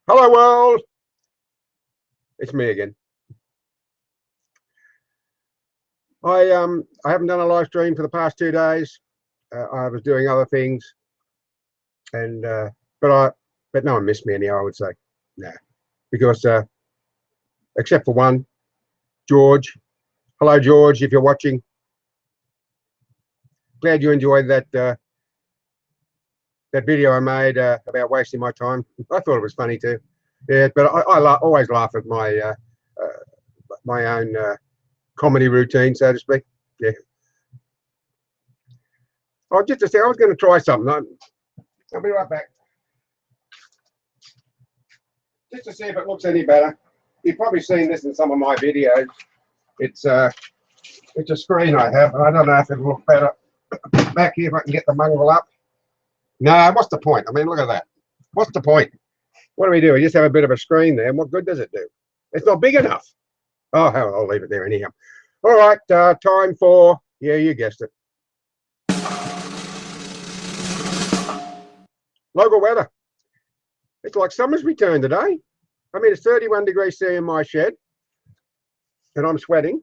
Hello world, it's me again. I haven't done a live stream for the past 2 days. I was doing other things, and but no one missed me anyhow. I would say, nah, because except for one, George. Hello George, if you're watching. Glad you enjoyed that video I made about wasting my time. I thought it was funny too. Yeah, but I always laugh at my own comedy routine, so to speak. Yeah. Oh, just to say, I was going to try something. I'll be right back. Just to see if it looks any better. You've probably seen this in some of my videos. It's a screen I have, and I don't know if it'll look better back here if I can get the mongrel up. No, what's the point? I mean, look at that. What's the point? What do we do? We just have a bit of a screen there, and what good does it do? It's not big enough. Oh, hell, I'll leave it there anyhow. All right, time for, yeah, you guessed it. Local weather. It's like summer's returned today. I mean, it's 31 degrees C in my shed, and I'm sweating.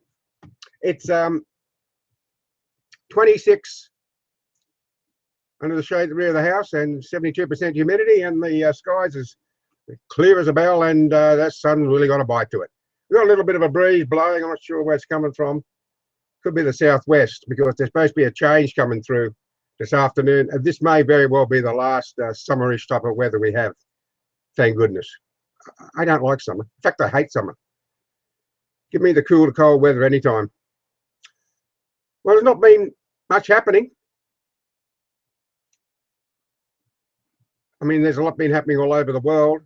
It's 26 under the shade at the rear of the house, and 72% humidity, and the skies is clear as a bell, and that sun's really got a bite to it. We've got a little bit of a breeze blowing. I'm not sure where it's coming from. Could be the southwest, because there's supposed to be a change coming through this afternoon. And this may very well be the last summerish type of weather we have. Thank goodness. I don't like summer. In fact, I hate summer. Give me the cool to cold weather anytime. Well, there's not been much happening. I mean, there's a lot been happening all over the world,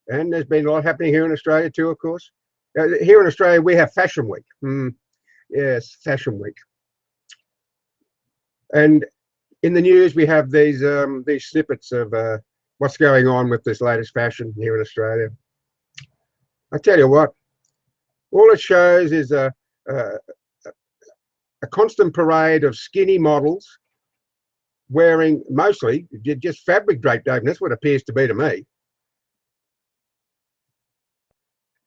and there's been a lot happening here in Australia too, of course. Here in Australia, we have Fashion Week. Yes, Fashion Week. And in the news, we have these snippets of what's going on with this latest fashion here in Australia. I tell you what, all it shows is a constant parade of skinny models wearing mostly just fabric draped over. That's what it appears to be to me.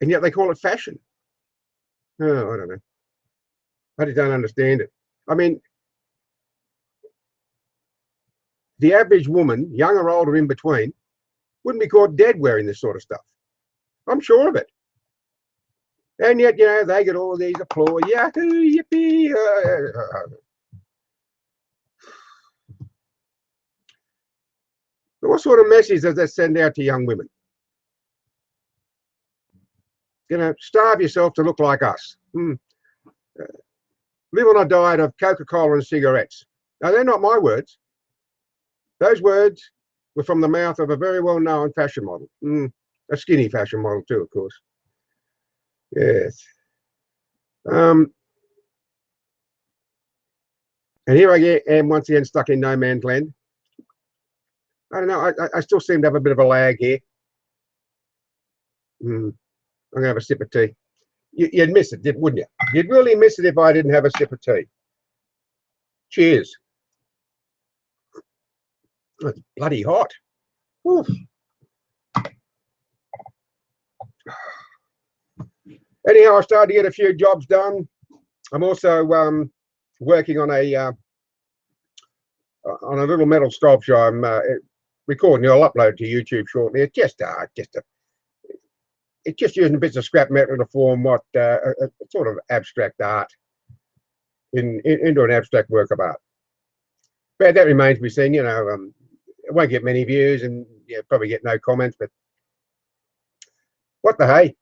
And yet they call it fashion. Oh, I don't know. I just don't understand it. I mean, the average woman, young or old or in between, wouldn't be caught dead wearing this sort of stuff. I'm sure of it. And yet, you know, they get all these applause. Yahoo, yippee. But what sort of message does that send out to young women? You know, starve yourself to look like us. Live on a diet of Coca-Cola and cigarettes. Now, they're not my words. Those words were from the mouth of a very well-known fashion model. A skinny fashion model too, of course. Yes. And here I am once again stuck in no man's land. I don't know. I still seem to have a bit of a lag here. I'm going to have a sip of tea. You'd miss it, wouldn't you? You'd really miss it if I didn't have a sip of tea. Cheers. Oh, it's bloody hot. Oof. Anyhow, I started to get a few jobs done. I'm also working on a little metal sculpture. I'm recording. I'll upload to YouTube shortly. It's just using bits of scrap metal to form what a sort of abstract art into an abstract work of art. But that remains to be seen. You know, it won't get many views, and probably get no comments. But what the hey?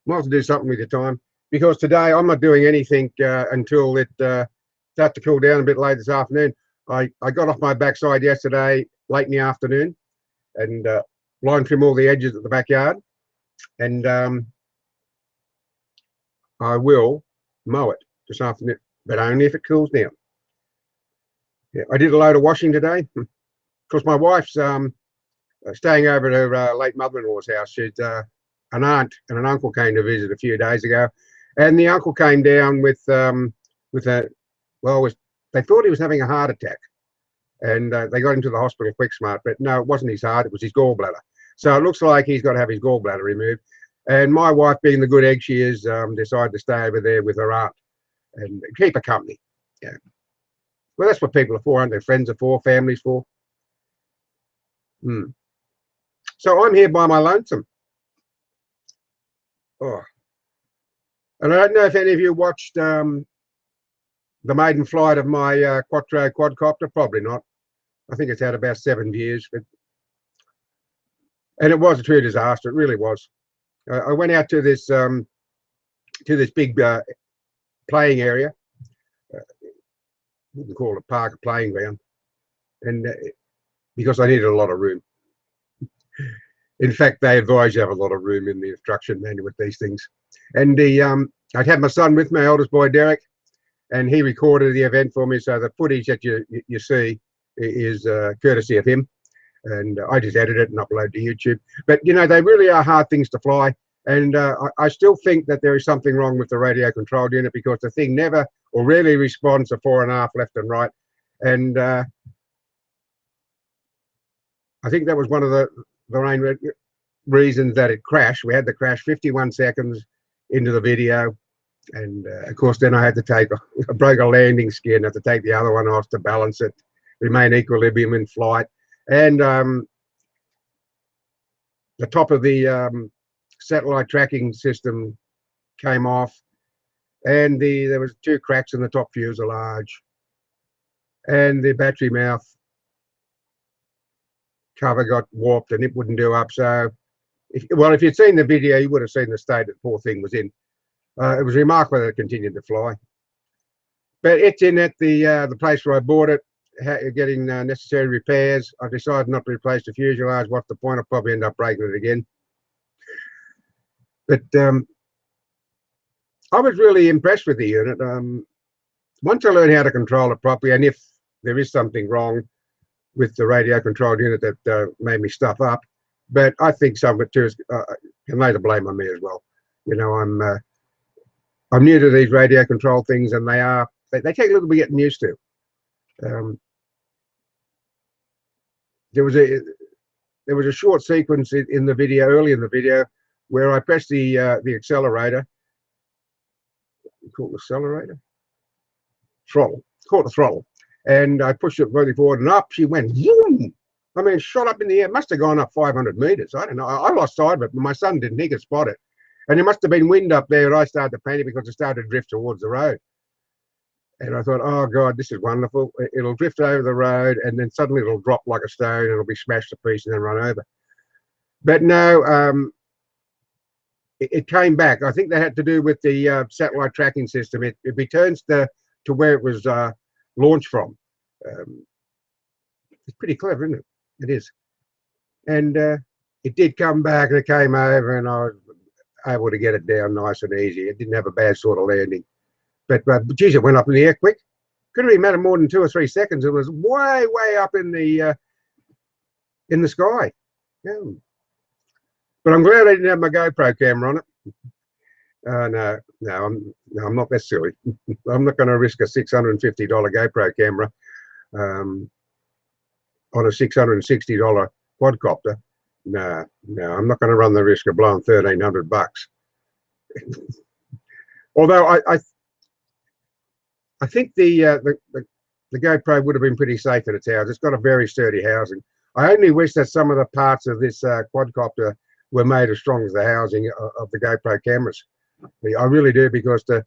Might as well do something with your time, because today I'm not doing anything until it starts to cool down a bit late this afternoon. I got off my backside yesterday late in the afternoon and line trim all the edges at the backyard, and I will mow it this afternoon, but only if it cools down. Yeah, I did a load of washing today because my wife's staying over at her late mother-in-law's house. She's an aunt and an uncle came to visit a few days ago, and the uncle came down with a, well, they thought he was having a heart attack, and they got him to the hospital quick smart, but no, it wasn't his heart, it was his gallbladder. So it looks like he's got to have his gallbladder removed. And my wife, being the good egg she is, decided to stay over there with her aunt and keep her company. Yeah. Well, that's what people are for, aren't they? Friends are for, families for. So I'm here by my lonesome. Oh. And I don't know if any of you watched the maiden flight of my Quattro quadcopter. Probably not. I think it's had about 7 years. And it was a true disaster. It really was. I went out to this big playing area. Wouldn't call it a park, a playing ground. And because I needed a lot of room. In fact, they advise you have a lot of room in the instruction manual with these things. And I'd had my son with my eldest boy, Derek, and he recorded the event for me. So the footage that you see is courtesy of him. And I just edit it and upload to YouTube. But, you know, they really are hard things to fly. And I still think that there is something wrong with the radio controlled unit, because the thing never or rarely responds to 4.5 left and right. And I think that was one of the main reasons that it crashed. We had the crash 51 seconds into the video. And of course, then I had to I broke a landing skin, had to take the other one off to balance it, remain equilibrium in flight. And the top of the satellite tracking system came off, and there was 2 cracks in the top fuselage, and the battery mouth cover got warped and it wouldn't do up. So, if you'd seen the video, you would have seen the state that the poor thing was in. It was remarkable that it continued to fly. But it's in at the place where I bought it, getting necessary repairs. I decided not to replace the fuselage. What's the point? I'll probably end up breaking it again. But I was really impressed with the unit. Once I learned how to control it properly, and if there is something wrong with the radio controlled unit that made me stuff up, but I think some of it too can lay the blame on me as well. You know, I'm new to these radio control things, and they take a little bit getting used to. There was a short sequence in the video, early in the video, where I pressed the accelerator. Call it accelerator? Throttle. Caught the throttle. And I pushed it really forward, and up she went. Zoom! I mean, shot up in the air. Must have gone up 500 meters. I don't know. I lost sight of it, but my son didn't. He could spot it. And there must have been wind up there, and I started to panic because it started to drift towards the road. And I thought, oh God, this is wonderful. It'll drift over the road, and then suddenly it'll drop like a stone, and it'll be smashed to pieces and then run over. But no, it came back. I think that had to do with the satellite tracking system. It returns to where it was launched from. It's pretty clever, isn't it? It is. And it did come back, and it came over, and I was able to get it down nice and easy. It didn't have a bad sort of landing. But geez, it went up in the air quick. Couldn't really matter more than 2 or 3 seconds. It was way, way up in the sky. Yeah. But I'm glad I didn't have my GoPro camera on it. No, I'm not that silly. I'm not going to risk a $650 GoPro camera on a $660 quadcopter. No, I'm not going to run the risk of blowing $1,300. Although I think the GoPro would have been pretty safe in its house. It's got a very sturdy housing. I only wish that some of the parts of this quadcopter were made as strong as the housing of the GoPro cameras. I really do, because the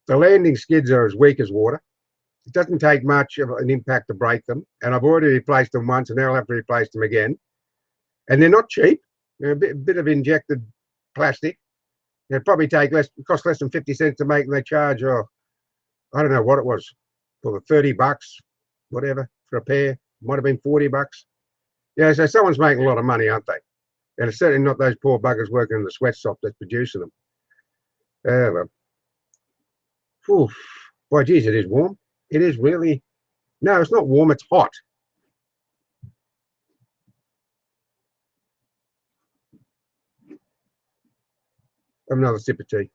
landing skids are as weak as water. It doesn't take much of an impact to break them, and I've already replaced them once, and now I'll have to replace them again. And they're not cheap. They're a bit of injected plastic. They probably cost less than 50 cents to make, and they charge, I don't know what it was, for the $30, whatever, for a pair. Might have been $40. Yeah, so someone's making a lot of money, aren't they? And it's certainly not those poor buggers working in the sweatshop that's producing them. Well. Oof. Boy, geez, it is warm. It is really. No, it's not warm, it's hot. Have another sip of tea.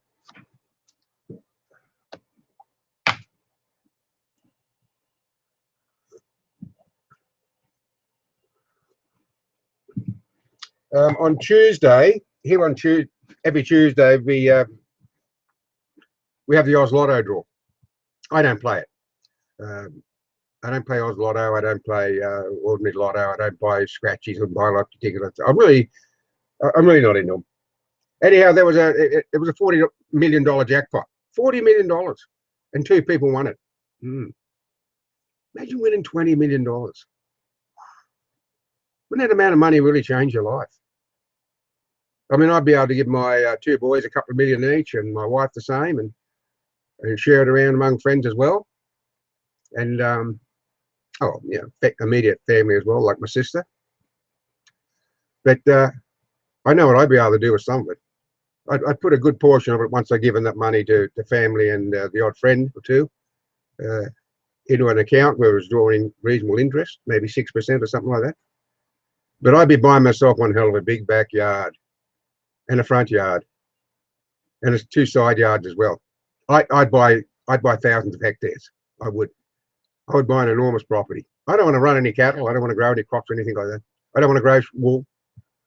On Tuesday, here on Tuesday, every Tuesday, we have the Oz Lotto draw. I don't play it. I don't play Oz Lotto. I don't play ordinary Lotto. I don't buy scratchies and buy lottery tickets. I'm really not into them. Anyhow, it was a $40 million jackpot. $40 million, and 2 people won it. Imagine winning $20 million. Wouldn't that amount of money really change your life? I mean, I'd be able to give my 2 boys a couple of million each, and my wife the same, and share it around among friends as well. And immediate family as well, like my sister. But I know what I'd be able to do with some of it. I'd put a good portion of it, once I've given that money to family and the odd friend or 2, into an account where it was drawing reasonable interest, maybe 6% or something like that. But I'd be buying myself one hell of a big backyard and a front yard, and it's 2 side yards as well. I'd buy thousands of hectares. I would buy an enormous property. I don't want to run any cattle. I don't want to grow any crops or anything like that. I don't want to grow wool.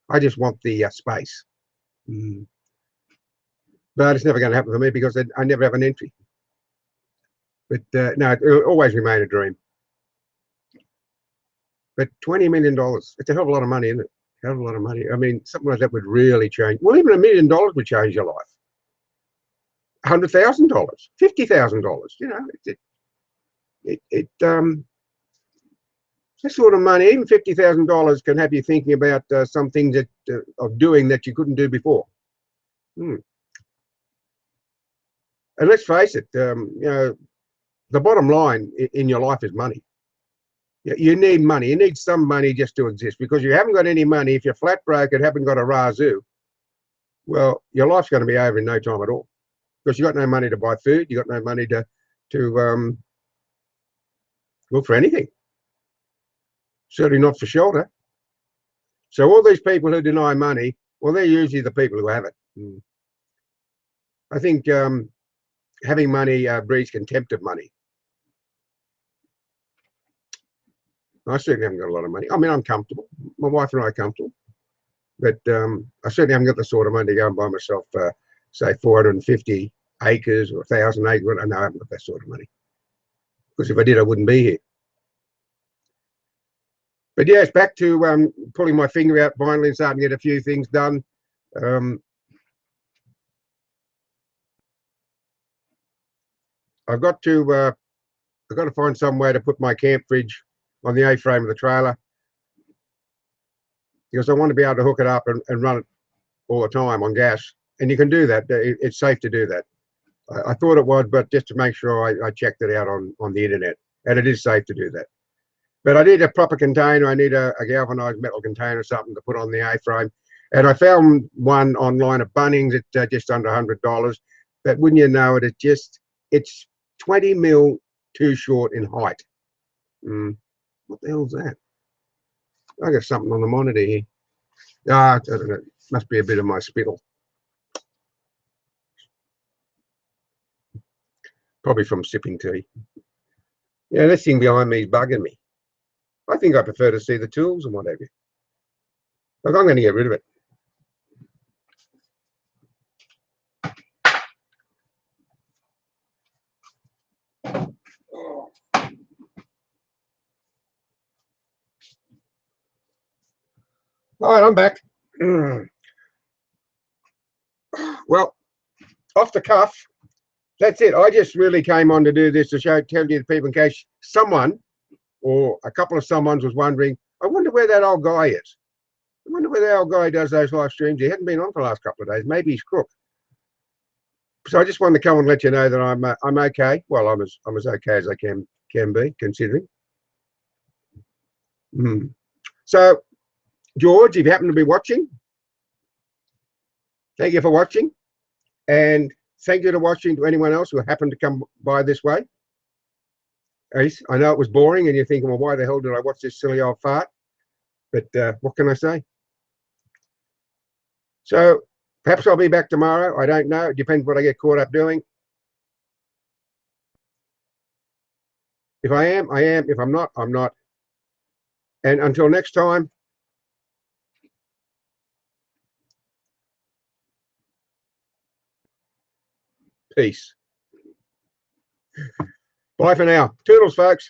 I just want the space. But it's never going to happen for me because I never have an entry. But no, it'll always remain a dream. But $20 million, it's a hell of a lot of money, isn't it? Hell of a lot of money. I mean, something like that would really change. Well, even $1 million would change your life. $100,000, $50,000. You know, that sort of money, even $50,000, can have you thinking about some things of doing that you couldn't do before. And let's face it, you know, the bottom line in your life is money. You need money. You need some money just to exist, because you haven't got any money. If you're flat broke and haven't got a razoo, well, your life's going to be over in no time at all, because you got no money to buy food. You got no money to look for anything. Certainly not for shelter. So all these people who deny money, well, they're usually the people who have it. I think having money breeds contempt of money. I certainly haven't got a lot of money. I mean, I'm comfortable. My wife and I are comfortable. But I certainly haven't got the sort of money to go and buy myself, say, 450 acres or 1,000 acres. No, I haven't got that sort of money. Because if I did, I wouldn't be here. But yeah, it's back to pulling my finger out finally and starting to get a few things done. I've got to find some way to put my camp fridge on the A-frame of the trailer, because I want to be able to hook it up and run it all the time on gas. And you can do that. It's safe to do that. I thought it was, but just to make sure, I checked it out on the internet, and it is safe to do that. But I need a proper container. I need a galvanized metal container or something to put on the A-frame. And I found one online at Bunnings at just under $100. But wouldn't you know it, it's 20 mil too short in height. What the hell's that? I got something on the monitor here. I don't know. Must be a bit of my spittle. Probably from sipping tea. Yeah, this thing behind me is bugging me. I think I prefer to see the tools and what have you. Look, I'm going to get rid of it. All right, I'm back. Well, off the cuff, that's it. I just really came on to do this to tell you the people, in case someone or a couple of someones was wondering, I wonder where that old guy is. I wonder where the old guy does those live streams. He hasn't been on for the last couple of days. Maybe he's crook. So I just wanted to come and let you know that I'm okay. Well, I'm as okay as I can be, considering. So, George, if you happen to be watching, thank you for watching, and thank you to watching to anyone else who happened to come by this way. Ace, I know it was boring, and you're thinking, well, why the hell did I watch this silly old fart? But what can I say? So perhaps I'll be back tomorrow. I don't know. It depends what I get caught up doing. If I am, I am. If I'm not, I'm not. And until next time, Peace. Bye for now. Toodles, folks.